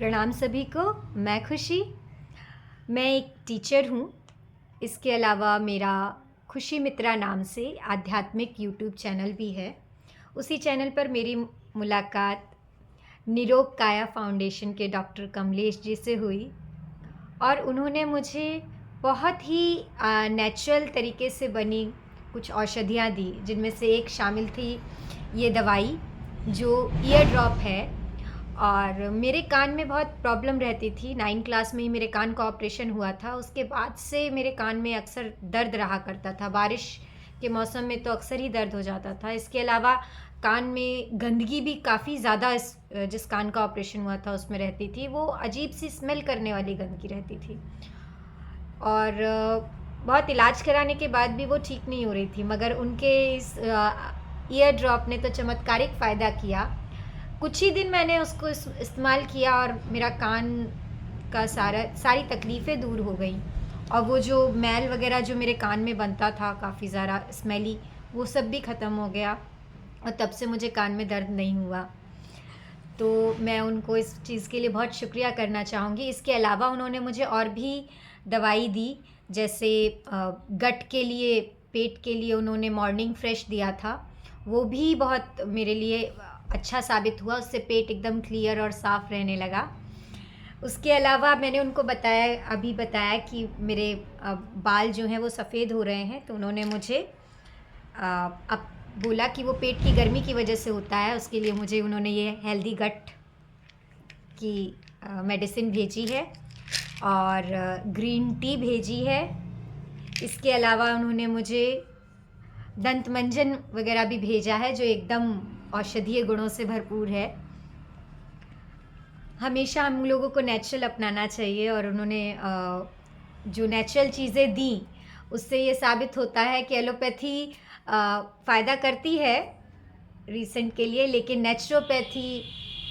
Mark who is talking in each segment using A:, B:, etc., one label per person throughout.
A: प्रणाम सभी को। मैं खुशी। मैं एक टीचर हूँ। इसके अलावा मेरा खुशी मित्रा नाम से आध्यात्मिक यूट्यूब चैनल भी है। उसी चैनल पर मेरी मुलाकात निरोग काया फाउंडेशन के डॉक्टर कमलेश जी से हुई और उन्होंने मुझे बहुत ही नेचुरल तरीके से बनी कुछ औषधियाँ दी, जिनमें से एक शामिल थी ये दवाई जो ईयर ड्रॉप है। और मेरे कान में बहुत प्रॉब्लम रहती थी। 9 क्लास में ही मेरे कान का ऑपरेशन हुआ था। उसके बाद से मेरे कान में अक्सर दर्द रहा करता था। बारिश के मौसम में तो अक्सर ही दर्द हो जाता था। इसके अलावा कान में गंदगी भी काफ़ी ज़्यादा जिस कान का ऑपरेशन हुआ था उसमें रहती थी। वो अजीब सी स्मेल करने वाली गंदगी रहती थी और बहुत इलाज कराने के बाद भी वो ठीक नहीं हो रही थी। मगर उनके इस ईयर ड्रॉप ने तो चमत्कारिक फ़ायदा किया। कुछ ही दिन मैंने उसको इस्तेमाल किया और मेरा कान का सारी तकलीफ़ें दूर हो गई और वो जो मैल वगैरह जो मेरे कान में बनता था काफ़ी ज़्यादा स्मेली, वो सब भी ख़त्म हो गया और तब से मुझे कान में दर्द नहीं हुआ। तो मैं उनको इस चीज़ के लिए बहुत शुक्रिया करना चाहूँगी। इसके अलावा उन्होंने मुझे और भी दवाई दी, जैसे गट के लिए, पेट के लिए उन्होंने मॉर्निंग फ्रेश दिया था। वो भी बहुत मेरे लिए अच्छा साबित हुआ। उससे पेट एकदम क्लियर और साफ़ रहने लगा। उसके अलावा मैंने उनको अभी बताया कि मेरे बाल जो हैं वो सफ़ेद हो रहे हैं, तो उन्होंने मुझे अब बोला कि वो पेट की गर्मी की वजह से होता है। उसके लिए मुझे उन्होंने ये हेल्दी गट की मेडिसिन भेजी है और ग्रीन टी भेजी है। इसके अलावा उन्होंने मुझे दंत मंजन वगैरह भी भेजा है जो एकदम औषधीय गुणों से भरपूर है। हमेशा हम लोगों को नेचुरल अपनाना चाहिए और उन्होंने जो नेचुरल चीज़ें दी उससे ये साबित होता है कि एलोपैथी फ़ायदा करती है रिसेंट के लिए, लेकिन नेचुरोपैथी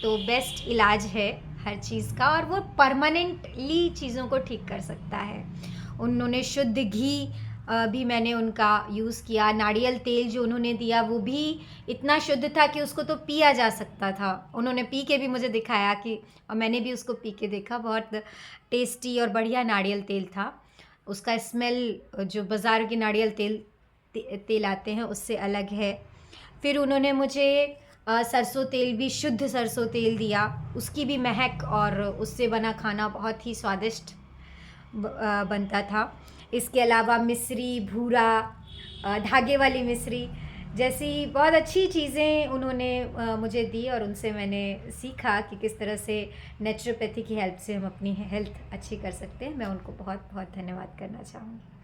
A: तो बेस्ट इलाज है हर चीज़ का और वो परमानेंटली चीज़ों को ठीक कर सकता है। उन्होंने शुद्ध घी भी मैंने उनका यूज़ किया। नारियल तेल जो उन्होंने दिया वो भी इतना शुद्ध था कि उसको तो पिया जा सकता था। उन्होंने पी के भी मुझे दिखाया कि, और मैंने भी उसको पी के देखा, बहुत टेस्टी और बढ़िया नारियल तेल था। उसका स्मेल जो बाज़ार के नारियल तेल आते हैं उससे अलग है। फिर उन्होंने मुझे सरसों तेल भी, शुद्ध सरसों तेल दिया। उसकी भी महक और उससे बना खाना बहुत ही स्वादिष्ट बनता था। इसके अलावा मिश्री, भूरा, धागे वाली मिश्री जैसी बहुत अच्छी चीज़ें उन्होंने मुझे दी और उनसे मैंने सीखा कि किस तरह से नेचुरोपैथी की हेल्प से हम अपनी हेल्थ अच्छी कर सकते हैं। मैं उनको बहुत बहुत धन्यवाद करना चाहूँगी।